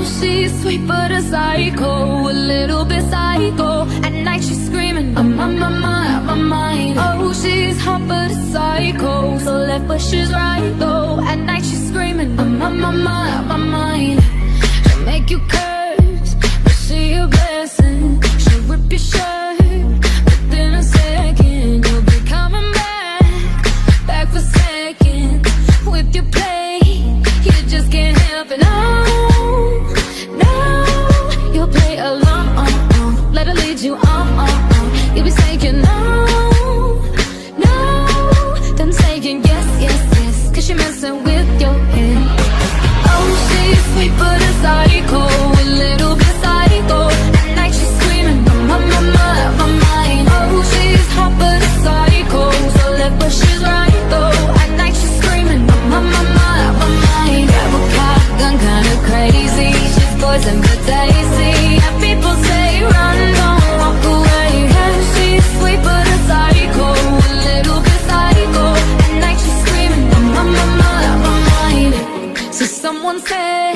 she's sweet but a psycho, a little bit psycho. At night she's screaming, I'm on my mind, out my mind. Oh, she's hot but a psycho, so left but she's right though. At night she's screaming, I'm on my mind, out my mind. She'll make you curse, but she a blessing. She'll rip your shirt within a second. You'll be coming back for seconds with your play. You just can't help it. No, no, you'll play along. Let her lead you on. You'll be saying no, no, then saying yes, yes, yes, 'cause you're messing with your head. Oh, she's sweet but a psycho, a little bit psycho. At night she's screaming, my mind. Oh, she's hot but a psycho, so left but she's right though. At night she's screaming, my mind. Grab a cop, gun kinda crazy. She's poison but tasty. And people say run, don't walk away. Yeah, she's sweet but a psycho, a little bit psycho. At night she's screaming, my mind. So someone said